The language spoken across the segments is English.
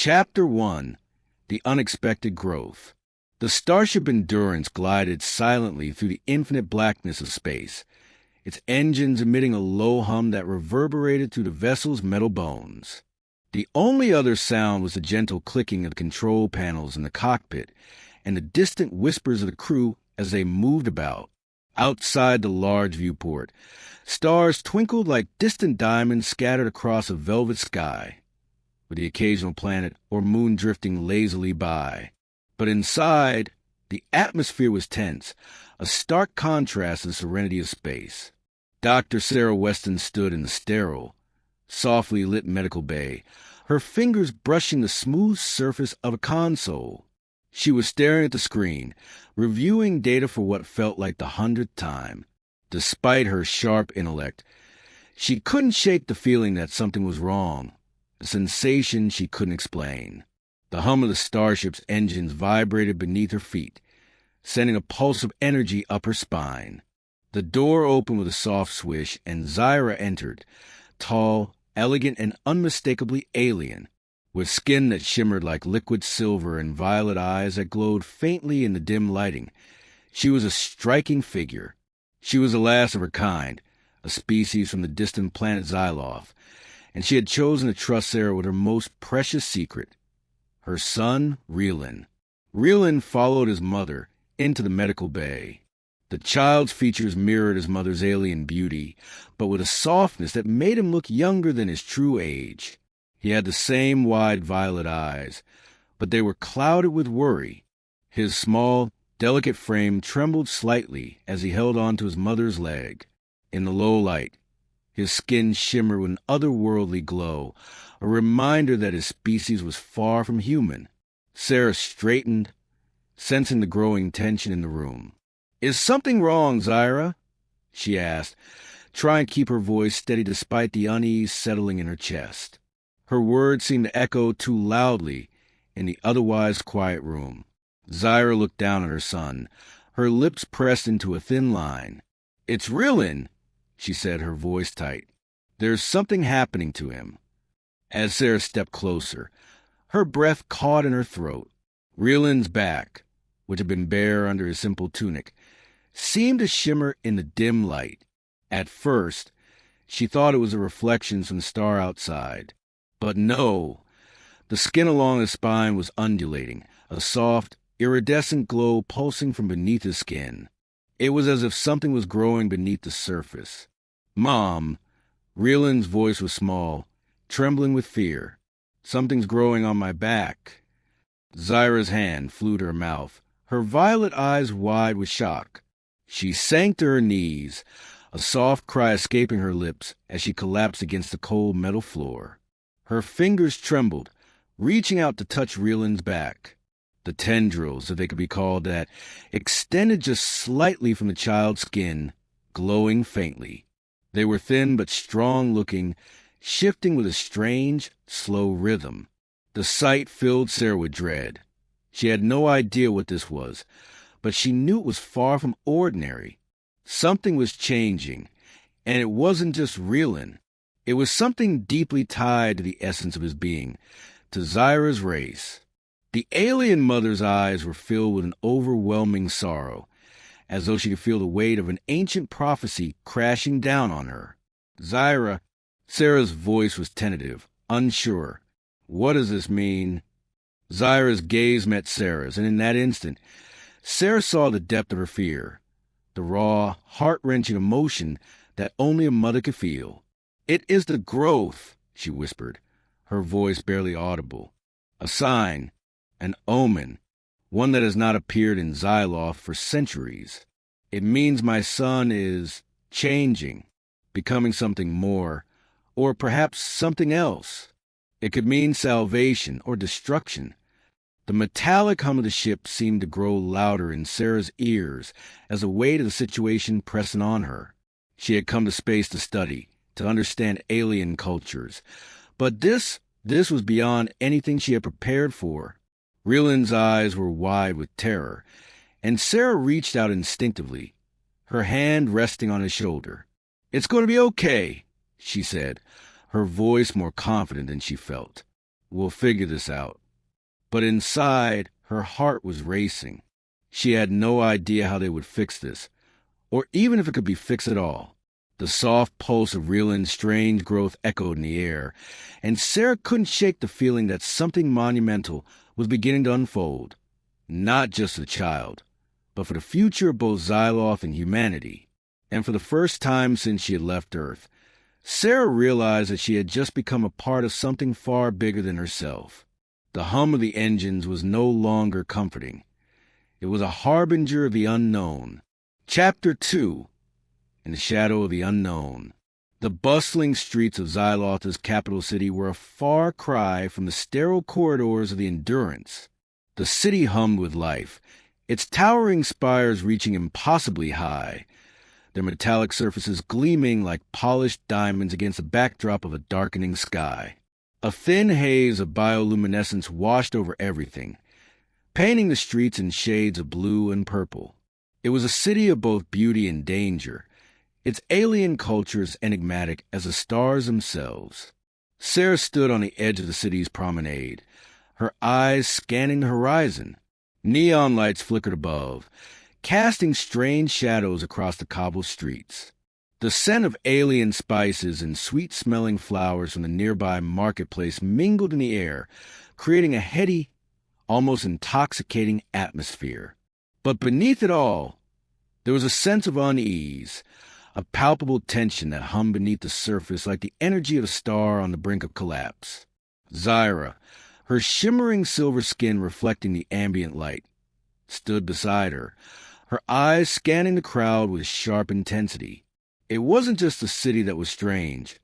Chapter 1: The Unexpected Growth. The starship Endurance glided silently through the infinite blackness of space, its engines emitting a low hum that reverberated through the vessel's metal bones. The only other sound was the gentle clicking of the control panels in the cockpit and the distant whispers of the crew as they moved about. Outside the large viewport, stars twinkled like distant diamonds scattered across a velvet sky, with the occasional planet or moon drifting lazily by. But inside, the atmosphere was tense, a stark contrast to the serenity of space. Dr. Sarah Weston stood in the sterile, softly lit medical bay, her fingers brushing the smooth surface of a console. She was staring at the screen, reviewing data for what felt like the 100th time. Despite her sharp intellect, she couldn't shake the feeling that something was wrong, a sensation she couldn't explain. The hum of the starship's engines vibrated beneath her feet, sending a pulse of energy up her spine. The door opened with a soft swish, and Zyra entered, tall, elegant, and unmistakably alien, with skin that shimmered like liquid silver and violet eyes that glowed faintly in the dim lighting. She was a striking figure. She was the last of her kind, a species from the distant planet Xyloth, and she had chosen to trust Sarah with her most precious secret, her son, Rylin. Rylin followed his mother into the medical bay. The child's features mirrored his mother's alien beauty, but with a softness that made him look younger than his true age. He had the same wide violet eyes, but they were clouded with worry. His small, delicate frame trembled slightly as he held on to his mother's leg. In the low light, his skin shimmered with an otherworldly glow, a reminder that his species was far from human. Sarah straightened, sensing the growing tension in the room. "Is something wrong, Zyra?" she asked, trying to keep her voice steady despite the unease settling in her chest. Her words seemed to echo too loudly in the otherwise quiet room. Zyra looked down at her son, her lips pressed into a thin line. "It's Rylin," she said, her voice tight. "There's something happening to him." As Sarah stepped closer, her breath caught in her throat. Rylin's back, which had been bare under his simple tunic, seemed to shimmer in the dim light. At first, she thought it was the reflections from the star outside. But no, the skin along his spine was undulating, a soft, iridescent glow pulsing from beneath his skin. It was as if something was growing beneath the surface. "Mom," Rylin's voice was small, trembling with fear. "Something's growing on my back." Zyra's hand flew to her mouth, her violet eyes wide with shock. She sank to her knees, a soft cry escaping her lips as she collapsed against the cold metal floor. Her fingers trembled, reaching out to touch Rylin's back. The tendrils, if they could be called that, extended just slightly from the child's skin, glowing faintly. They were thin but strong-looking, shifting with a strange, slow rhythm. The sight filled Sarah with dread. She had no idea what this was, but she knew it was far from ordinary. Something was changing, and it wasn't just Rylin. It was something deeply tied to the essence of his being, to Zyra's race. The alien mother's eyes were filled with an overwhelming sorrow, as though she could feel the weight of an ancient prophecy crashing down on her. "Zyra," Sarah's voice was tentative, unsure. "What does this mean?" Zyra's gaze met Sarah's, and in that instant, Sarah saw the depth of her fear, the raw, heart-wrenching emotion that only a mother could feel. "It is the growth," she whispered, her voice barely audible. "A sign, an omen, one that has not appeared in Xyloth for centuries. It means my son is changing, becoming something more, or perhaps something else. It could mean salvation or destruction." The metallic hum of the ship seemed to grow louder in Sarah's ears as the weight of the situation pressed on her. She had come to space to study, to understand alien cultures. But this was beyond anything she had prepared for. Rylin's eyes were wide with terror, and Sarah reached out instinctively, her hand resting on his shoulder. "It's going to be okay," she said, her voice more confident than she felt. We'll figure this out. But inside, her heart was racing. She had no idea how they would fix this, or even if it could be fixed at all. The soft pulse of Rylin's strange growth echoed in the air, and Sarah couldn't shake the feeling that something monumental was beginning to unfold, not just for the child, but for the future of both Xyloth and humanity. And for the first time since she had left Earth, Sarah realized that she had just become a part of something far bigger than herself. The hum of the engines was no longer comforting. It was a harbinger of the unknown. Chapter 2. In the Shadow of the Unknown. The bustling streets of Xyloth's capital city were a far cry from the sterile corridors of the Endurance. The city hummed with life, its towering spires reaching impossibly high, their metallic surfaces gleaming like polished diamonds against the backdrop of a darkening sky. A thin haze of bioluminescence washed over everything, painting the streets in shades of blue and purple. It was a city of both beauty and danger, its alien culture as enigmatic as the stars themselves. Sarah stood on the edge of the city's promenade, her eyes scanning the horizon. Neon lights flickered above, casting strange shadows across the cobbled streets. The scent of alien spices and sweet-smelling flowers from the nearby marketplace mingled in the air, creating a heady, almost intoxicating atmosphere. But beneath it all, there was a sense of unease, a palpable tension that hummed beneath the surface like the energy of a star on the brink of collapse. Zyra, her shimmering silver skin reflecting the ambient light, stood beside her, her eyes scanning the crowd with sharp intensity. It wasn't just the city that was strange.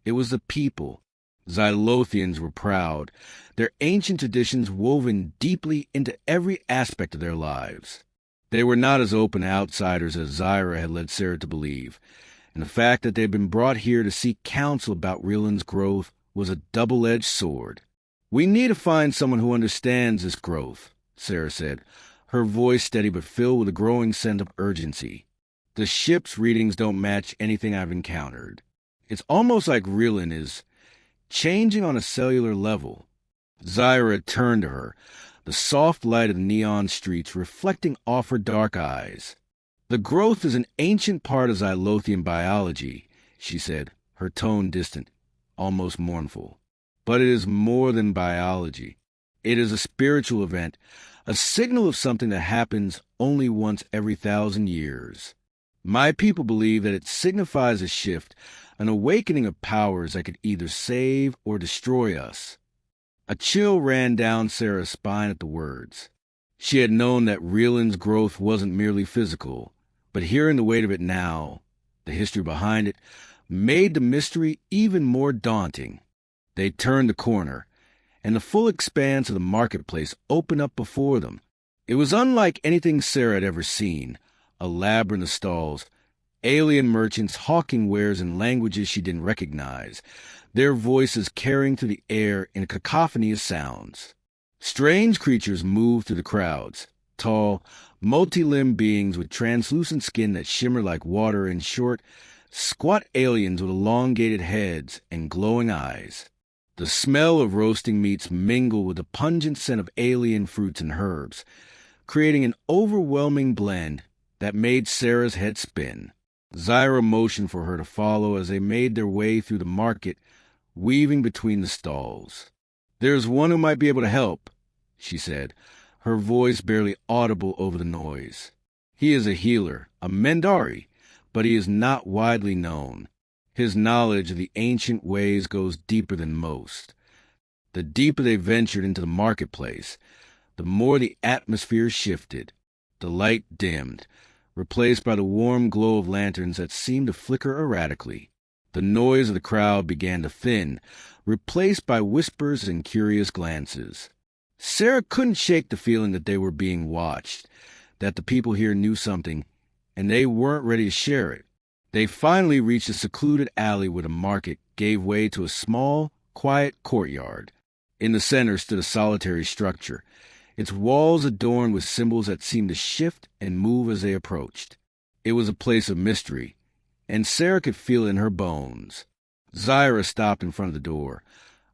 It was the people. Xylothians were proud, their ancient traditions woven deeply into every aspect of their lives. They were not as open to outsiders as Zyra had led Sarah to believe, and the fact that they had been brought here to seek counsel about Rylin's growth was a double-edged sword. "We need to find someone who understands this growth," Sarah said, her voice steady but filled with a growing sense of urgency. "The ship's readings don't match anything I've encountered. It's almost like Rylin is changing on a cellular level." Zyra turned to her, the soft light of the neon streets reflecting off her dark eyes. "The growth is an ancient part of Xylothian biology," she said, her tone distant, almost mournful. "But it is more than biology. It is a spiritual event, a signal of something that happens only once every 1,000 years. My people believe that it signifies a shift, an awakening of powers that could either save or destroy us." A chill ran down Sarah's spine at the words. She had known that Rylin's growth wasn't merely physical, but hearing the weight of it now, the history behind it, made the mystery even more daunting. They turned the corner, and the full expanse of the marketplace opened up before them. It was unlike anything Sarah had ever seen, a labyrinth of stalls, alien merchants hawking wares in languages she didn't recognize, their voices carrying through the air in a cacophony of sounds. Strange creatures moved through the crowds, tall, multi-limbed beings with translucent skin that shimmered like water and short, squat aliens with elongated heads and glowing eyes. The smell of roasting meats mingled with the pungent scent of alien fruits and herbs, creating an overwhelming blend that made Sarah's head spin. Zyra motioned for her to follow as they made their way through the market, weaving between the stalls. "There's one who might be able to help," she said, her voice barely audible over the noise. "He is a healer, a Mendari, but he is not widely known. His knowledge of the ancient ways goes deeper than most." The deeper they ventured into the marketplace, the more the atmosphere shifted. The light dimmed, replaced by the warm glow of lanterns that seemed to flicker erratically. The noise of the crowd began to thin, replaced by whispers and curious glances. Sarah couldn't shake the feeling that they were being watched, that the people here knew something, and they weren't ready to share it. They finally reached a secluded alley where the market gave way to a small, quiet courtyard. In the center stood a solitary structure, its walls adorned with symbols that seemed to shift and move as they approached. It was a place of mystery, and Sarah could feel it in her bones. Zyra stopped in front of the door,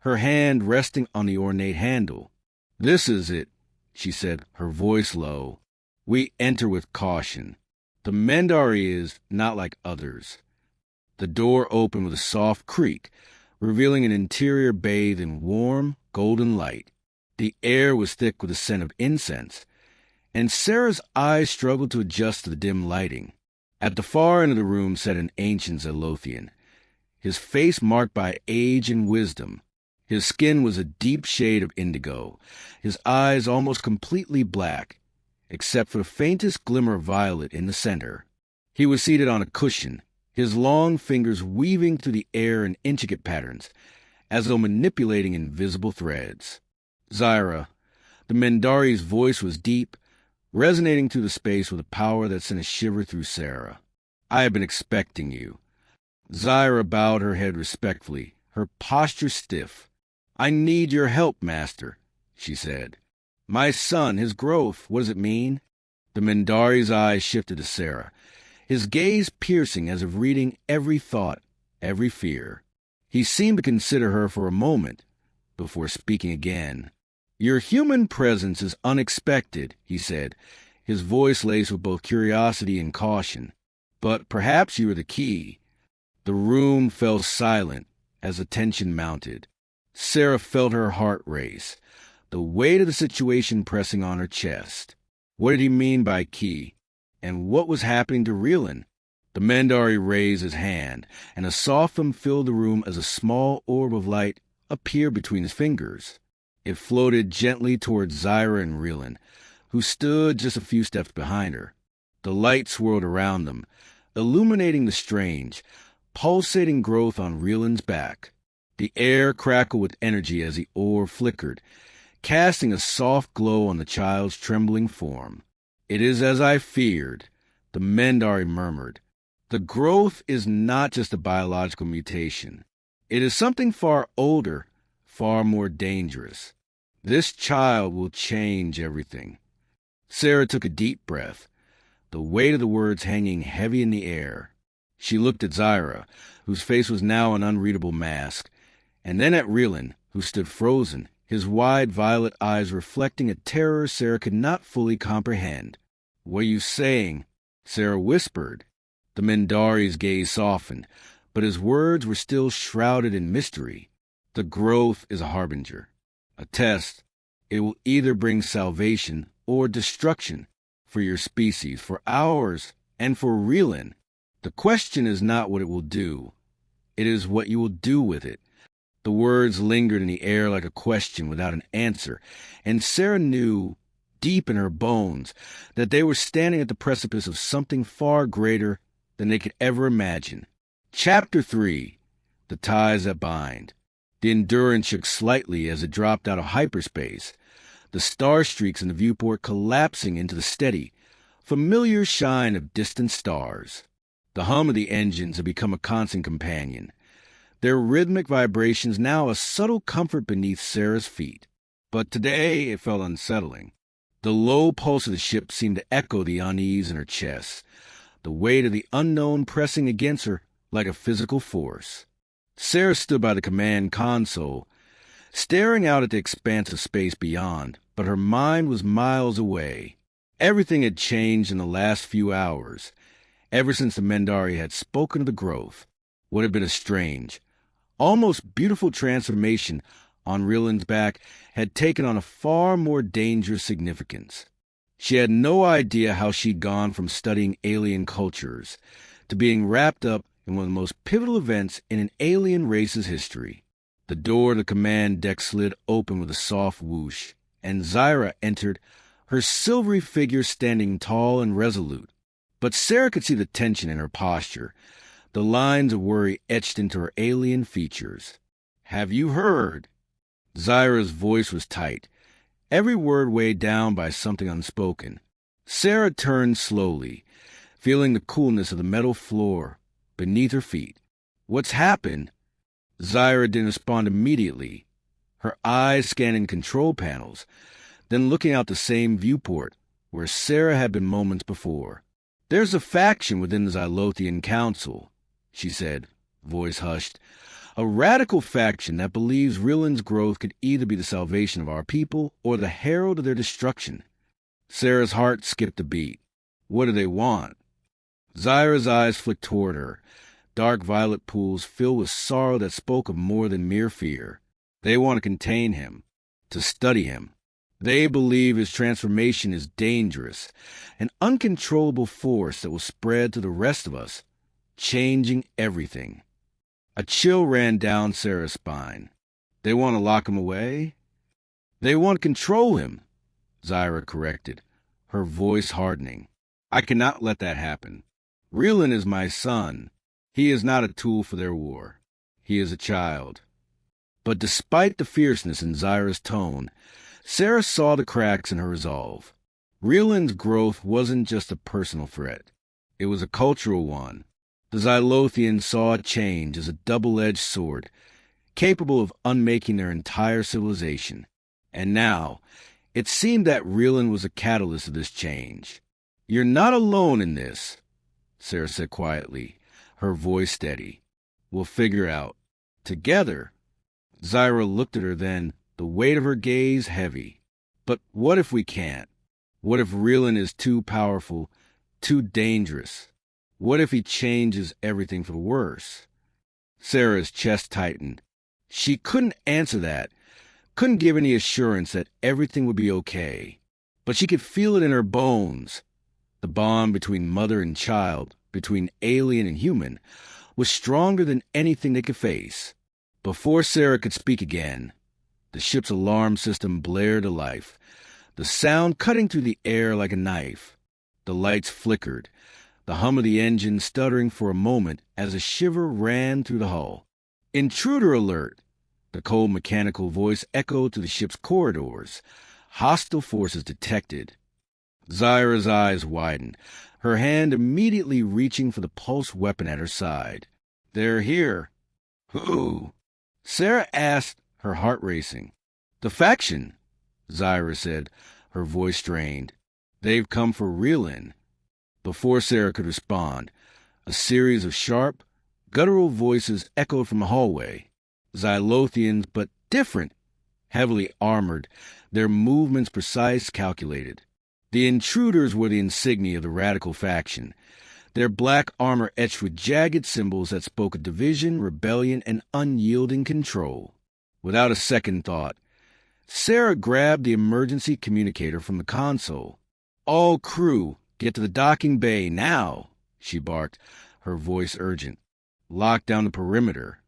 her hand resting on the ornate handle. "This is it," she said, her voice low. "We enter with caution. The Mendari is not like others." The door opened with a soft creak, revealing an interior bathed in warm, golden light. The air was thick with the scent of incense, and Sarah's eyes struggled to adjust to the dim lighting. At the far end of the room sat an ancient Xylothian, his face marked by age and wisdom. His skin was a deep shade of indigo, his eyes almost completely black, except for the faintest glimmer of violet in the center. He was seated on a cushion, his long fingers weaving through the air in intricate patterns, as though manipulating invisible threads. "Zyra," the Mendari's voice was deep, resonating through the space with a power that sent a shiver through Sarah. "I have been expecting you." Zyra bowed her head respectfully, her posture stiff. "I need your help, Master," she said. "My son, his growth, what does it mean?" The Mendari's eyes shifted to Sarah, his gaze piercing as if reading every thought, every fear. He seemed to consider her for a moment before speaking again. "Your human presence is unexpected," he said, his voice laced with both curiosity and caution. "But perhaps you are the key." The room fell silent as the tension mounted. Sarah felt her heart race, the weight of the situation pressing on her chest. What did he mean by key? And what was happening to Rylin? The Mendari raised his hand, and a soft hum filled the room as a small orb of light appeared between his fingers. It floated gently towards Zyra and Rylin, who stood just a few steps behind her. The light swirled around them, illuminating the strange, pulsating growth on Rylin's back. The air crackled with energy as the orb flickered, casting a soft glow on the child's trembling form. "It is as I feared," the Mendari murmured. "The growth is not just a biological mutation. It is something far older, far more dangerous. This child will change everything." Sarah took a deep breath, the weight of the words hanging heavy in the air. She looked at Zyra, whose face was now an unreadable mask, and then at Rylin, who stood frozen, his wide violet eyes reflecting a terror Sarah could not fully comprehend. "What are you saying?" Sarah whispered. The Mendari's gaze softened, but his words were still shrouded in mystery. "The growth is a harbinger, a test. It will either bring salvation or destruction for your species, for ours, and for Rylin. The question is not what it will do. It is what you will do with it." The words lingered in the air like a question without an answer, and Sarah knew, deep in her bones, that they were standing at the precipice of something far greater than they could ever imagine. Chapter 3. The Ties That Bind. The Endurance shook slightly as it dropped out of hyperspace, the star streaks in the viewport collapsing into the steady, familiar shine of distant stars. The hum of the engines had become a constant companion, their rhythmic vibrations now a subtle comfort beneath Sarah's feet. But today it felt unsettling. The low pulse of the ship seemed to echo the unease in her chest, the weight of the unknown pressing against her like a physical force. Sarah stood by the command console, staring out at the expanse of space beyond, but her mind was miles away. Everything had changed in the last few hours, ever since the Mendari had spoken of the growth. What had been a strange, almost beautiful transformation on Rylin's back had taken on a far more dangerous significance. She had no idea how she'd gone from studying alien cultures to being wrapped up in one of the most pivotal events in an alien race's history. The door of the command deck slid open with a soft whoosh, and Zyra entered, her silvery figure standing tall and resolute. But Sarah could see the tension in her posture, the lines of worry etched into her alien features. "Have you heard?" Zyra's voice was tight, every word weighed down by something unspoken. Sarah turned slowly, feeling the coolness of the metal floor beneath her feet. "What's happened?" Zyra didn't respond immediately, her eyes scanning control panels, then looking out the same viewport where Sarah had been moments before. "There's a faction within the Xylothian Council," she said, voice hushed, A radical faction that believes Rylin's growth could either be the salvation of our people or the herald of their destruction. Sarah's heart skipped a beat. What do they want? Zyra's eyes flicked toward her, dark violet pools filled with sorrow that spoke of more than mere fear. They want to contain him, to study him. They believe his transformation is dangerous, an uncontrollable force that will spread to the rest of us, changing everything. A chill ran down Sarah's spine. They want to lock him away? They want to control him, Zyra corrected, her voice hardening. I cannot let that happen. Rylin is my son. He is not a tool for their war. He is a child. But despite the fierceness in Zyra's tone, Sarah saw the cracks in her resolve. Rylin's growth wasn't just a personal threat. It was a cultural one. The Xylothians saw a change as a double-edged sword, capable of unmaking their entire civilization. And now, it seemed that Rylin was a catalyst of this change. You're not alone in this, Sarah said quietly, her voice steady. We'll figure out. Together. Zyra looked at her then, the weight of her gaze heavy. But what if we can't? What if Rylin is too powerful, too dangerous? What if he changes everything for the worse? Sarah's chest tightened. She couldn't answer that, couldn't give any assurance that everything would be okay. But she could feel it in her bones. The bond between mother and child, between alien and human, was stronger than anything they could face. Before Sarah could speak again, the ship's alarm system blared to life, the sound cutting through the air like a knife. The lights flickered, the hum of the engine stuttering for a moment as a shiver ran through the hull. Intruder alert! The cold mechanical voice echoed through the ship's corridors. Hostile forces detected. Zyra's eyes widened, her hand immediately reaching for the pulse weapon at her side. They're here. Who? Sarah asked, her heart racing. The faction, Zyra said, her voice strained. They've come for Rylin. Before Sarah could respond, a series of sharp, guttural voices echoed from the hallway. Xylothians, but different, heavily armored, their movements precise, calculated. The intruders were the insignia of the radical faction, their black armor etched with jagged symbols that spoke of division, rebellion, and unyielding control. Without a second thought, Sarah grabbed the emergency communicator from the console. All crew, get to the docking bay now, she barked, her voice urgent. Lock down the perimeter.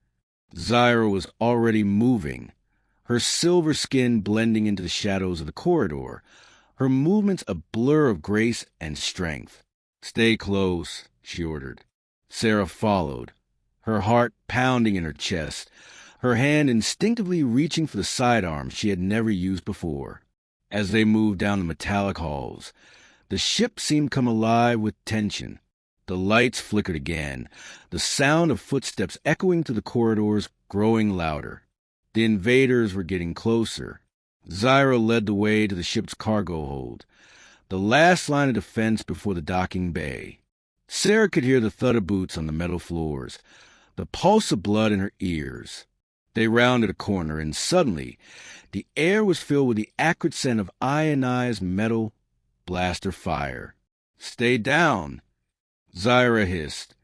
Zyra was already moving, her silver skin blending into the shadows of the corridor, her movements a blur of grace and strength. Stay close, she ordered. Sarah followed, her heart pounding in her chest, her hand instinctively reaching for the sidearm she had never used before. As they moved down the metallic halls, the ship seemed come alive with tension. The lights flickered again, the sound of footsteps echoing through the corridors growing louder. The invaders were getting closer. Zyra led the way to the ship's cargo hold, the last line of defense before the docking bay. Sarah could hear the thud of boots on the metal floors, the pulse of blood in her ears. They rounded a corner, and suddenly the air was filled with the acrid scent of ionized metal, blaster fire. Stay down, Zyra hissed,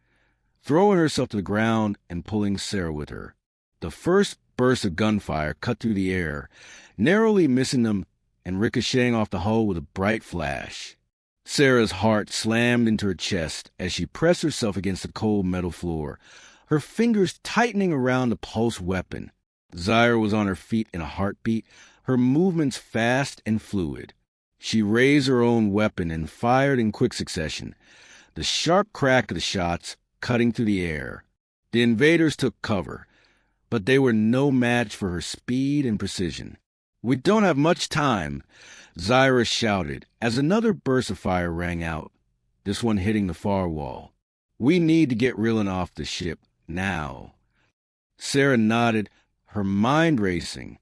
throwing herself to the ground and pulling Sarah with her. The first burst of gunfire cut through the air, narrowly missing them and ricocheting off the hull with a bright flash. Sarah's heart slammed into her chest as she pressed herself against the cold metal floor, her fingers tightening around the pulse weapon. Zyra was on her feet in a heartbeat, her movements fast and fluid. She raised her own weapon and fired in quick succession, the sharp crack of the shots cutting through the air. The invaders took cover, but they were no match for her speed and precision. We don't have much time, Zyra shouted as another burst of fire rang out, this one hitting the far wall. We need to get Rylin off the ship, now. Sarah nodded, her mind racing.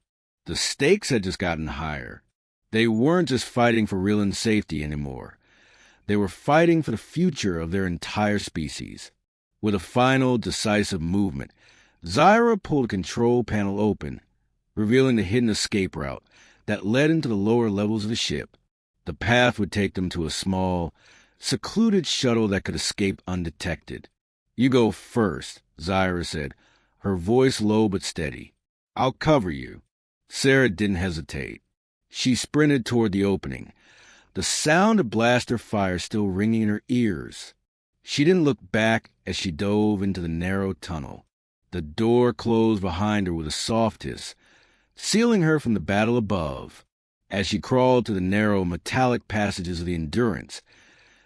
The stakes had just gotten higher. They weren't just fighting for Rylin's safety anymore. They were fighting for the future of their entire species. With a final, decisive movement, Zyra pulled a control panel open, revealing the hidden escape route that led into the lower levels of the ship. The path would take them to a small, secluded shuttle that could escape undetected. "You go first," Zyra said, her voice low but steady. "I'll cover you." Sarah didn't hesitate. She sprinted toward the opening, the sound of blaster fire still ringing in her ears. She didn't look back as she dove into the narrow tunnel. The door closed behind her with a soft hiss, sealing her from the battle above. As she crawled to the narrow, metallic passages of the Endurance,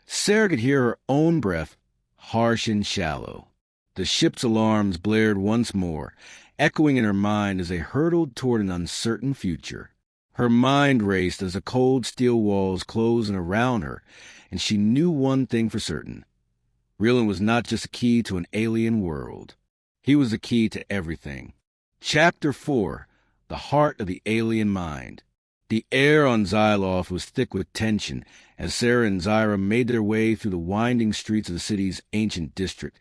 Sarah could hear her own breath, harsh and shallow. The ship's alarms blared once more, echoing in her mind as they hurtled toward an uncertain future. Her mind raced as the cold steel walls closed in around her, and she knew one thing for certain. Rylin was not just a key to an alien world. He was the key to everything. Chapter 4. The Heart of the Alien Mind. The air on Xyloth was thick with tension as Sarah and Zyra made their way through the winding streets of the city's ancient district,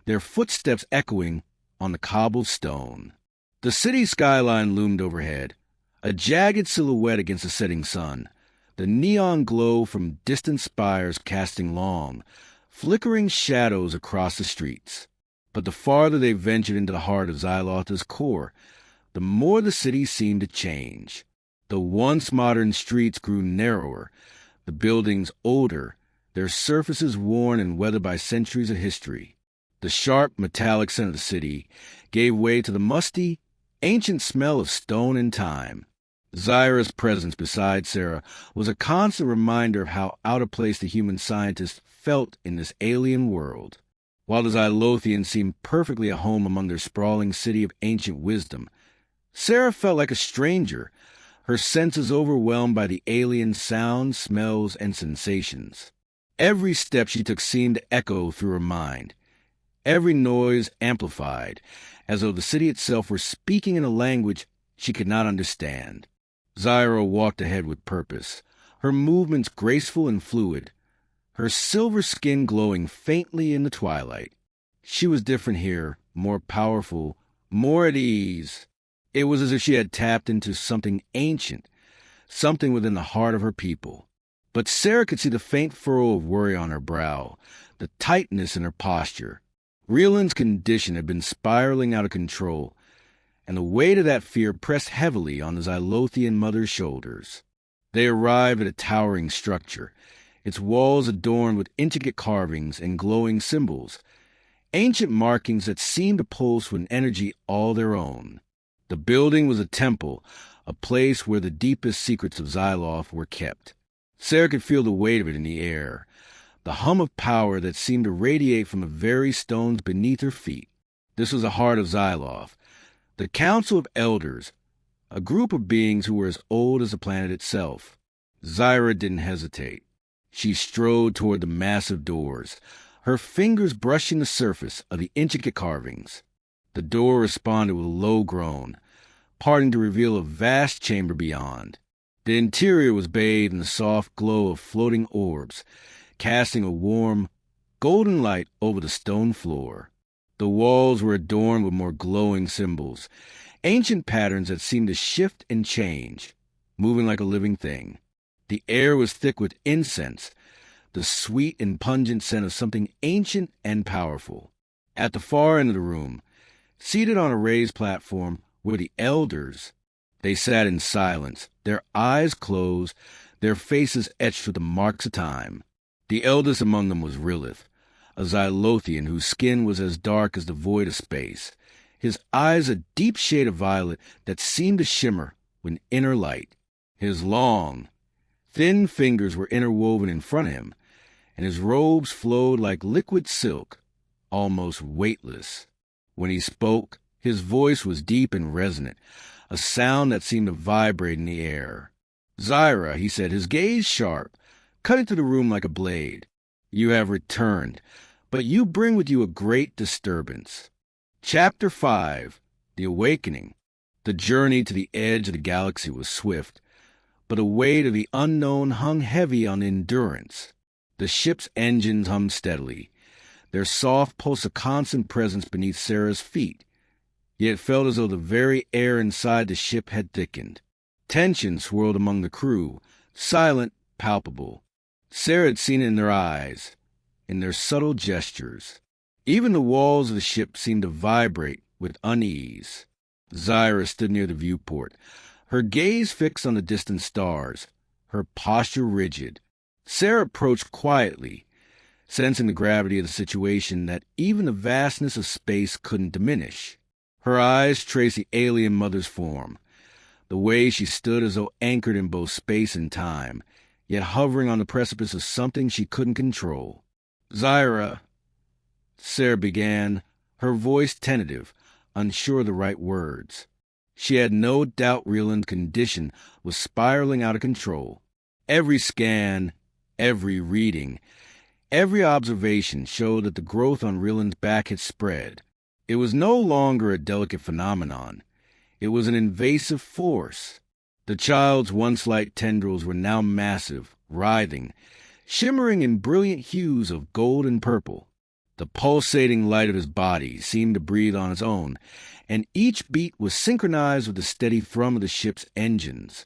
their footsteps echoing on the cobbled stone. The city skyline loomed overhead, a jagged silhouette against the setting sun, the neon glow from distant spires casting long, flickering shadows across the streets. But the farther they ventured into the heart of Xyloth's core, the more the city seemed to change. The once modern streets grew narrower, the buildings older, their surfaces worn and weathered by centuries of history. The sharp, metallic scent of the city gave way to the musty, ancient smell of stone and time. Zyra's presence beside Sarah was a constant reminder of how out of place the human scientists felt in this alien world. While the Xylothians seemed perfectly at home among their sprawling city of ancient wisdom, Sarah felt like a stranger, her senses overwhelmed by the alien sounds, smells, and sensations. Every step she took seemed to echo through her mind, every noise amplified, as though the city itself were speaking in a language she could not understand. Zyra walked ahead with purpose, her movements graceful and fluid, her silver skin glowing faintly in the twilight. She was different here, more powerful, more at ease. It was as if she had tapped into something ancient, something within the heart of her people. But Sarah could see the faint furrow of worry on her brow, the tightness in her posture. Rylin's condition had been spiraling out of control, and the weight of that fear pressed heavily on the Xylothian mother's shoulders. They arrived at a towering structure, its walls adorned with intricate carvings and glowing symbols, ancient markings that seemed to pulse with an energy all their own. The building was a temple, a place where the deepest secrets of Xyloth were kept. Sarah could feel the weight of it in the air, the hum of power that seemed to radiate from the very stones beneath her feet. This was the heart of Xyloth, the Council of Elders, a group of beings who were as old as the planet itself. Zyra didn't hesitate. She strode toward the massive doors, her fingers brushing the surface of the intricate carvings. The door responded with a low groan, parting to reveal a vast chamber beyond. The interior was bathed in the soft glow of floating orbs, casting a warm, golden light over the stone floor. The walls were adorned with more glowing symbols, ancient patterns that seemed to shift and change, moving like a living thing. The air was thick with incense, the sweet and pungent scent of something ancient and powerful. At the far end of the room, seated on a raised platform, were the elders. They sat in silence, their eyes closed, their faces etched with the marks of time. The eldest among them was Rylin, a Xylothian whose skin was as dark as the void of space, his eyes a deep shade of violet that seemed to shimmer with inner light. His long, thin fingers were interwoven in front of him, and his robes flowed like liquid silk, almost weightless. When he spoke, his voice was deep and resonant, a sound that seemed to vibrate in the air. "Zyra," he said, his gaze sharp, cutting through the room like a blade. "You have returned, but you bring with you a great disturbance." Chapter 5. The Awakening. The journey to the edge of the galaxy was swift, but the weight of the unknown hung heavy on Endurance. The ship's engines hummed steadily, their soft pulse a constant presence beneath Sarah's feet. yet it felt as though the very air inside the ship had thickened. Tension swirled among the crew, silent, palpable. Sarah had seen it in their eyes, in their subtle gestures. Even the walls of the ship seemed to vibrate with unease. Zyra stood near the viewport, her gaze fixed on the distant stars, her posture rigid. Sarah approached quietly, sensing the gravity of the situation that even the vastness of space couldn't diminish. Her eyes traced the alien mother's form, the way she stood as though anchored in both space and time, yet hovering on the precipice of something she couldn't control. "Zyra," Sarah began, her voice tentative, unsure of the right words. She had no doubt Rylin's condition was spiraling out of control. Every scan, every reading, every observation showed that the growth on Rylin's back had spread. It was no longer a delicate phenomenon. It was an invasive force. The child's once light tendrils were now massive, writhing, shimmering in brilliant hues of gold and purple. The pulsating light of his body seemed to breathe on its own, and each beat was synchronized with the steady thrum of the ship's engines.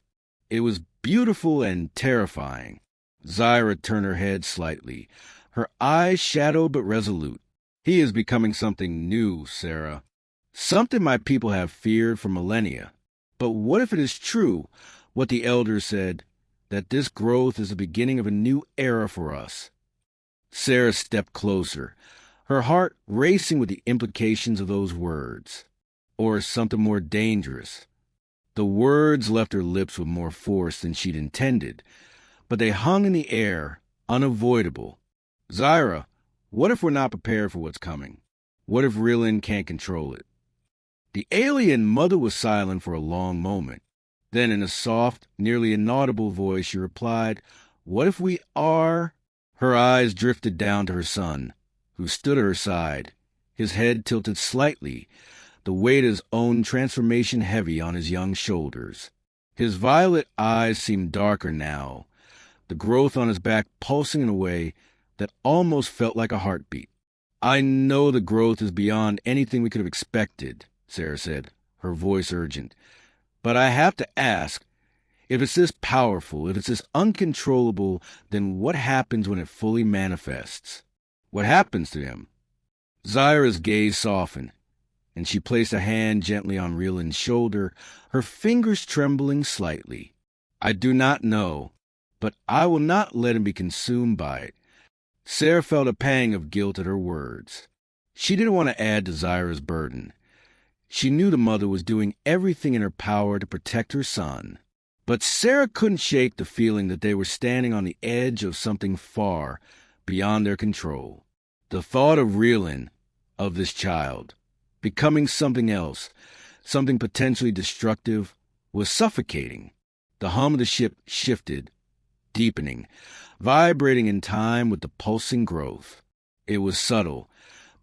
It was beautiful and terrifying. Zyra turned her head slightly, her eyes shadowed but resolute. "He is becoming something new, Sarah. Something my people have feared for millennia. But what if it is true, what the elders said, that this growth is the beginning of a new era for us?" Sarah stepped closer, her heart racing with the implications of those words. Or something more dangerous. The words left her lips with more force than she'd intended, but they hung in the air, unavoidable. "Zyra, what if we're not prepared for what's coming? What if Rylin can't control it?" The alien mother was silent for a long moment. Then, in a soft, nearly inaudible voice, she replied, "What if we are?" Her eyes drifted down to her son, who stood at her side, his head tilted slightly, the weight of his own transformation heavy on his young shoulders. His violet eyes seemed darker now, the growth on his back pulsing in a way that almost felt like a heartbeat. "I know the growth is beyond anything we could have expected," Sarah said, her voice urgent. "But I have to ask, if it's this powerful, if it's this uncontrollable, then what happens when it fully manifests? What happens to him?" Zyra's gaze softened, and she placed a hand gently on Rylin's shoulder, her fingers trembling slightly. "I do not know, but I will not let him be consumed by it." Sarah felt a pang of guilt at her words. She didn't want to add to Zyra's burden. She knew the mother was doing everything in her power to protect her son. But Sarah couldn't shake the feeling that they were standing on the edge of something far beyond their control. The thought of Rylin, of this child, becoming something else, something potentially destructive, was suffocating. The hum of the ship shifted, deepening, vibrating in time with the pulsing growth. It was subtle,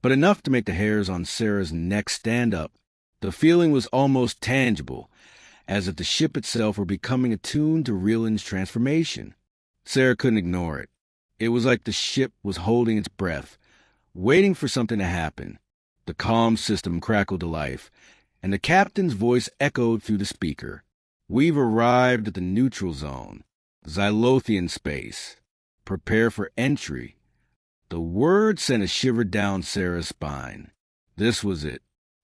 but enough to make the hairs on Sarah's neck stand up. The feeling was almost tangible, as if the ship itself were becoming attuned to Rylin's transformation. Sarah couldn't ignore it. It was like the ship was holding its breath, waiting for something to happen. The comm system crackled to life, and the captain's voice echoed through the speaker. "We've arrived at the neutral zone, Xylothian space. Prepare for entry." The word sent a shiver down Sarah's spine. This was it,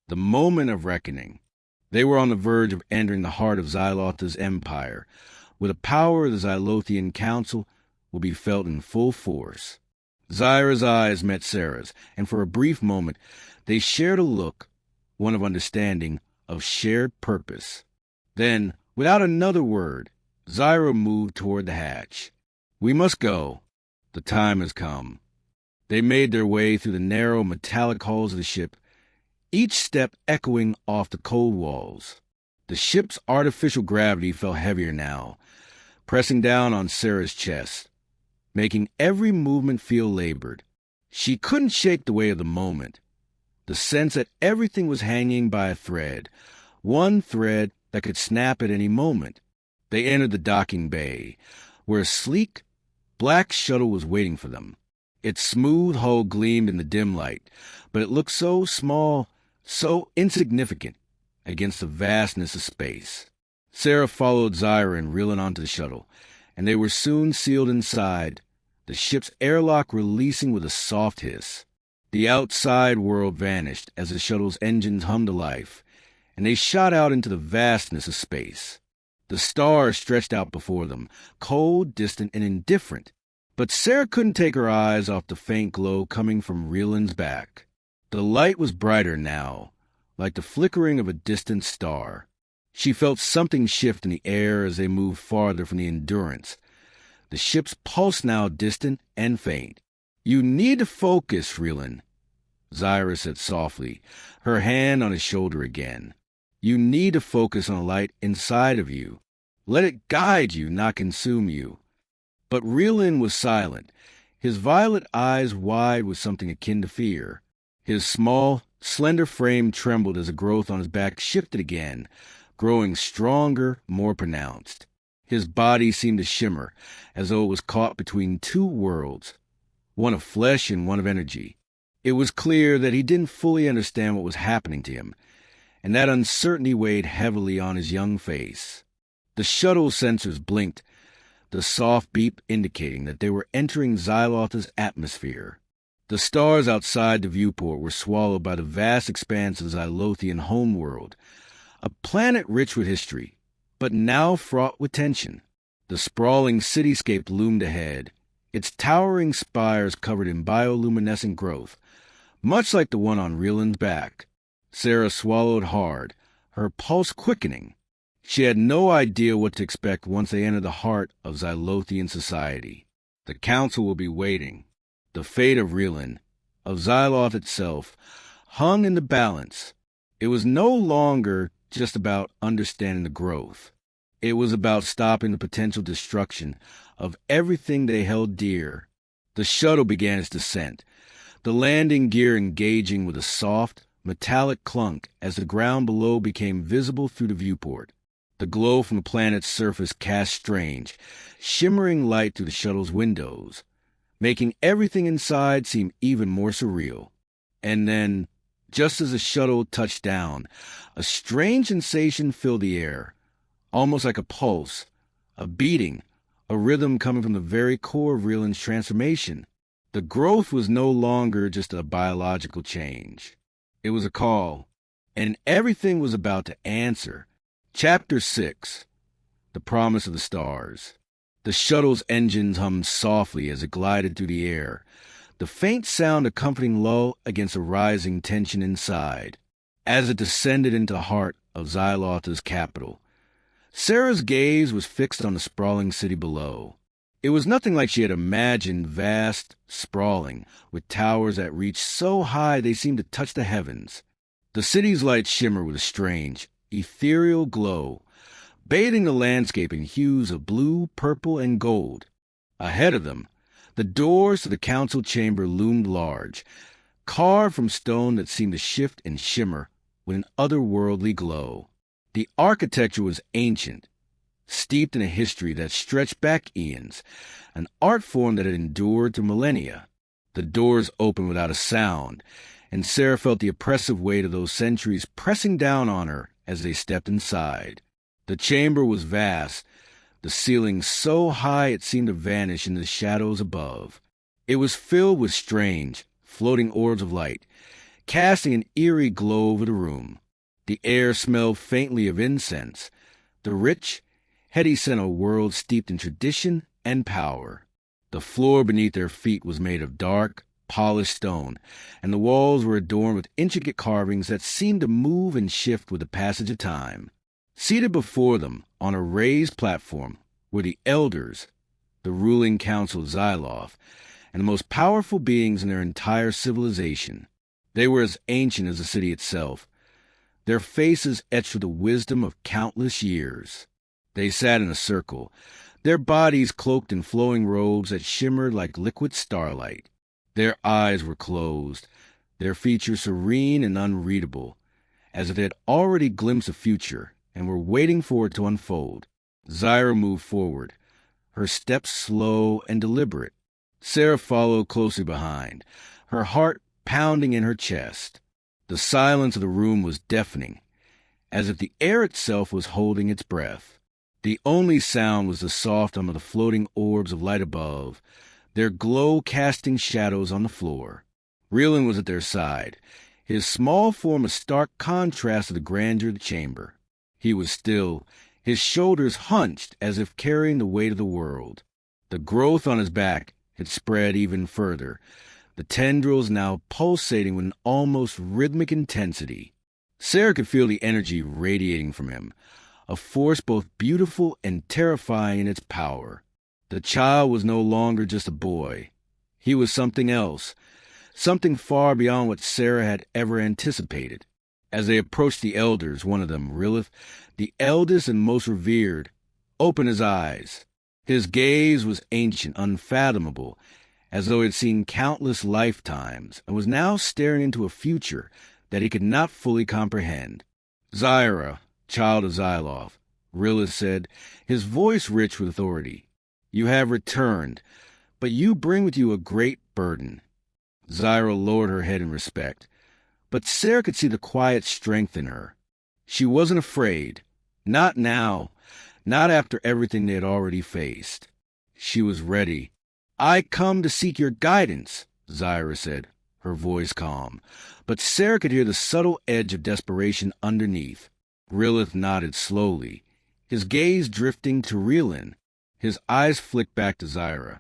the moment of reckoning. They were on the verge of entering the heart of Xylotha's empire, where the power of the Xylothian Council would be felt in full force. Zyra's eyes met Sarah's, and for a brief moment they shared a look, one of understanding, of shared purpose. Then, without another word, Zyra moved toward the hatch. "We must go. The time has come." They made their way through the narrow metallic halls of the ship, each step echoing off the cold walls. The ship's artificial gravity felt heavier now, pressing down on Sarah's chest, making every movement feel labored. She couldn't shake the weight of the moment, the sense that everything was hanging by a thread, one thread that could snap at any moment. They entered the docking bay, where a sleek, black shuttle was waiting for them. Its smooth hull gleamed in the dim light, but it looked so small, so insignificant. against the vastness of space. Sarah followed Zyra and Rylin onto the shuttle, and they were soon sealed inside, the ship's airlock releasing with a soft hiss. The outside world vanished as the shuttle's engines hummed to life, and they shot out into the vastness of space. The stars stretched out before them, cold, distant, and indifferent, but Sarah couldn't take her eyes off the faint glow coming from Rylin's back. The light was brighter now, like the flickering of a distant star. She felt something shift in the air as they moved farther from the Endurance. The ship's pulse now distant and faint. "You need to focus, Rylin," Zyra said softly, her hand on his shoulder again. "You need to focus on the light inside of you. Let it guide you, not consume you." But Rylin was silent, his violet eyes wide with something akin to fear. His small, slender frame trembled as the growth on his back shifted again, growing stronger, more pronounced. His body seemed to shimmer, as though it was caught between two worlds, one of flesh and one of energy. It was clear that he didn't fully understand what was happening to him, and that uncertainty weighed heavily on his young face. The shuttle sensors blinked, the soft beep indicating that they were entering Xylothian's atmosphere. The stars outside the viewport were swallowed by the vast expanse of Xylothian homeworld, a planet rich with history, but now fraught with tension. The sprawling cityscape loomed ahead, its towering spires covered in bioluminescent growth, much like the one on Rylin's back. Sarah swallowed hard, her pulse quickening. She had no idea what to expect once they entered the heart of Xylothian society. The council will be waiting. The fate of Rylin, of Xyloth itself, hung in the balance. It was no longer just about understanding the growth. It was about stopping the potential destruction of everything they held dear. The shuttle began its descent, the landing gear engaging with a soft, metallic clunk as the ground below became visible through the viewport. The glow from the planet's surface cast strange, shimmering light through the shuttle's windows, making everything inside seem even more surreal. And then, just as the shuttle touched down, a strange sensation filled the air, almost like a pulse, a beating, a rhythm coming from the very core of Rylin's transformation. The growth was no longer just a biological change. It was a call, and everything was about to answer. Chapter 6. The Promise of the Stars. The shuttle's engines hummed softly as it glided through the air, the faint sound a comforting lull against the rising tension inside. As it descended into the heart of Xylotha's capital, Sarah's gaze was fixed on the sprawling city below. It was nothing like she had imagined, vast, sprawling, with towers that reached so high they seemed to touch the heavens. The city's lights shimmered with a strange, ethereal glow, bathing the landscape in hues of blue, purple, and gold. Ahead of them, the doors to the council chamber loomed large, carved from stone that seemed to shift and shimmer with an otherworldly glow. The architecture was ancient, steeped in a history that stretched back eons, an art form that had endured through millennia. The doors opened without a sound, and Sarah felt the oppressive weight of those centuries pressing down on her as they stepped inside. The chamber was vast, the ceiling so high it seemed to vanish in the shadows above. It was filled with strange, floating orbs of light, casting an eerie glow over the room. The air smelled faintly of incense, the rich, heady scent of a world steeped in tradition and power. The floor beneath their feet was made of dark, polished stone, and the walls were adorned with intricate carvings that seemed to move and shift with the passage of time. Seated before them, on a raised platform, were the elders, the ruling council of Xyloth, and the most powerful beings in their entire civilization. They were as ancient as the city itself, their faces etched with the wisdom of countless years. They sat in a circle, their bodies cloaked in flowing robes that shimmered like liquid starlight. Their eyes were closed, their features serene and unreadable, as if they had already glimpsed the future and were waiting for it to unfold. Zyra moved forward, her steps slow and deliberate. Sarah followed closely behind, her heart pounding in her chest. The silence of the room was deafening, as if the air itself was holding its breath. The only sound was the soft hum of the floating orbs of light above, their glow casting shadows on the floor. Rylin was at their side, his small form a stark contrast to the grandeur of the chamber. He was still, his shoulders hunched as if carrying the weight of the world. The growth on his back had spread even further, the tendrils now pulsating with an almost rhythmic intensity. Zyra could feel the energy radiating from him, a force both beautiful and terrifying in its power. The child was no longer just a boy. He was something else, something far beyond what Zyra had ever anticipated. As they approached the elders, one of them, Rylin, the eldest and most revered, opened his eyes. His gaze was ancient, unfathomable, as though he had seen countless lifetimes, and was now staring into a future that he could not fully comprehend. "Zyra, child of Xyloth," Rylin said, his voice rich with authority. "You have returned, but you bring with you a great burden." Zyra lowered her head in respect, but Zyra could see the quiet strength in her. She wasn't afraid. Not now. Not after everything they had already faced. She was ready. "I come to seek your guidance," Zyra said, her voice calm, but Zyra could hear the subtle edge of desperation underneath. Rylin nodded slowly, his gaze drifting to Rylin. His eyes flicked back to Zyra.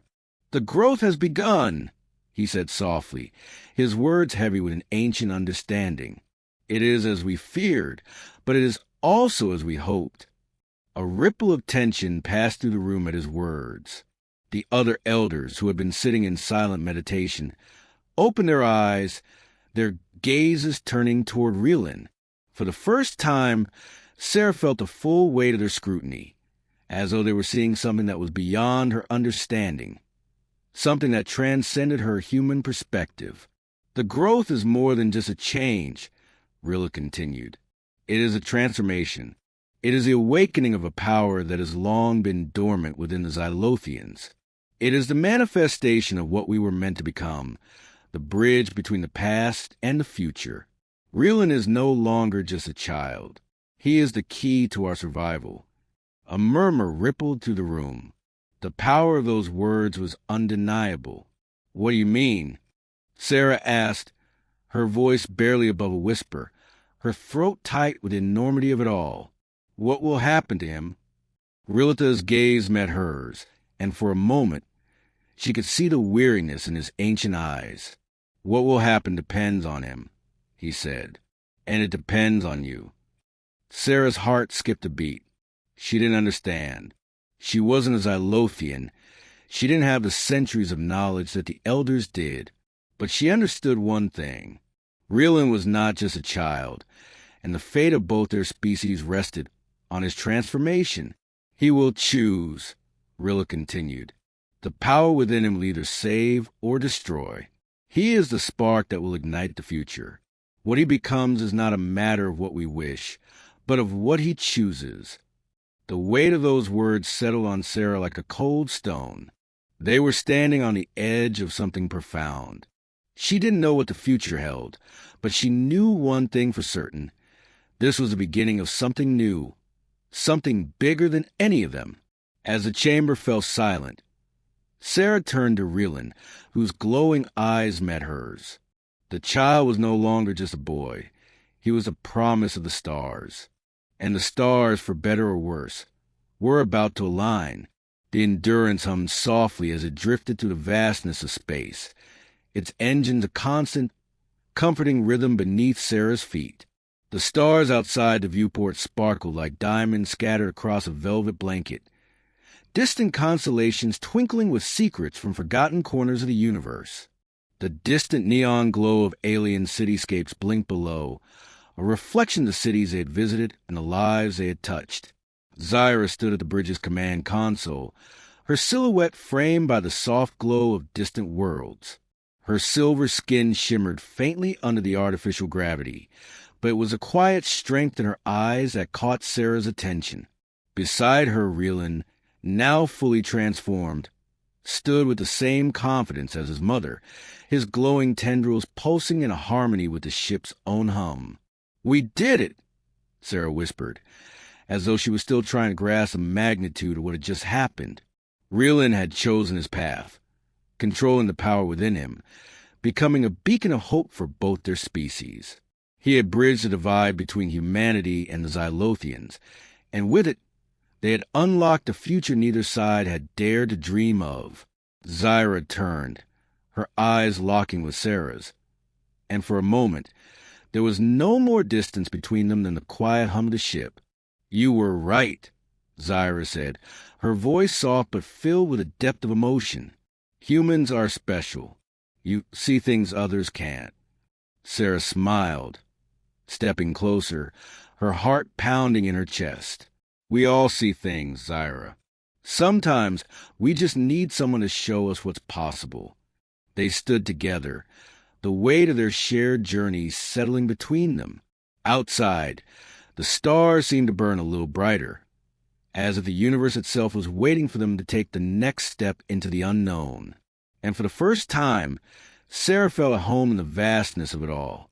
"The growth has begun," he said softly, his words heavy with an ancient understanding. "It is as we feared, but it is also as we hoped." A ripple of tension passed through the room at his words. The other elders, who had been sitting in silent meditation, opened their eyes, their gazes turning toward Rylin. For the first time, Zyra felt the full weight of their scrutiny, as though they were seeing something that was beyond her understanding, something that transcended her human perspective. "The growth is more than just a change," Rylin continued. "It is a transformation. It is the awakening of a power that has long been dormant within the Xylothians. It is the manifestation of what we were meant to become, the bridge between the past and the future. Rylin is no longer just a child. He is the key to our survival." A murmur rippled through the room. The power of those words was undeniable. "What do you mean?" Zyra asked, her voice barely above a whisper, her throat tight with the enormity of it all. "What will happen to him?" Rylitta's gaze met hers, and for a moment she could see the weariness in his ancient eyes. "What will happen depends on him," he said, "and it depends on you." Zyra's heart skipped a beat. She didn't understand. She wasn't a Xylothian. She didn't have the centuries of knowledge that the elders did. But she understood one thing. Rylin was not just a child, and the fate of both their species rested on his transformation. "He will choose," Rylin continued. "The power within him will either save or destroy. He is the spark that will ignite the future. What he becomes is not a matter of what we wish, but of what he chooses." The weight of those words settled on Zyra like a cold stone. They were standing on the edge of something profound. She didn't know what the future held, but she knew one thing for certain. This was the beginning of something new, something bigger than any of them. As the chamber fell silent, Zyra turned to Rylin, whose glowing eyes met hers. The child was no longer just a boy. He was a promise of the stars. And the stars, for better or worse, were about to align. The Endurance hummed softly as it drifted through the vastness of space, its engines a constant, comforting rhythm beneath Zyra's feet. The stars outside the viewport sparkled like diamonds scattered across a velvet blanket, distant constellations twinkling with secrets from forgotten corners of the universe. The distant neon glow of alien cityscapes blinked below, a reflection of the cities they had visited and the lives they had touched. Zyra stood at the bridge's command console, her silhouette framed by the soft glow of distant worlds. Her silver skin shimmered faintly under the artificial gravity, but it was a quiet strength in her eyes that caught Zyra's attention. Beside her, Rylin, now fully transformed, stood with the same confidence as his mother, his glowing tendrils pulsing in harmony with the ship's own hum. "We did it!" Sarah whispered, as though she was still trying to grasp the magnitude of what had just happened. Rylin had chosen his path, controlling the power within him, becoming a beacon of hope for both their species. He had bridged the divide between humanity and the Xylothians, and with it, they had unlocked a future neither side had dared to dream of. Zyra turned, her eyes locking with Sarah's, and for a moment, there was no more distance between them than the quiet hum of the ship. "You were right," Zyra said, her voice soft but filled with a depth of emotion. "Humans are special. You see things others can't." Sarah smiled, stepping closer, her heart pounding in her chest. "We all see things, Zyra. Sometimes we just need someone to show us what's possible." They stood together, the weight of their shared journey settling between them. Outside, the stars seemed to burn a little brighter, as if the universe itself was waiting for them to take the next step into the unknown. And for the first time, Sarah felt at home in the vastness of it all.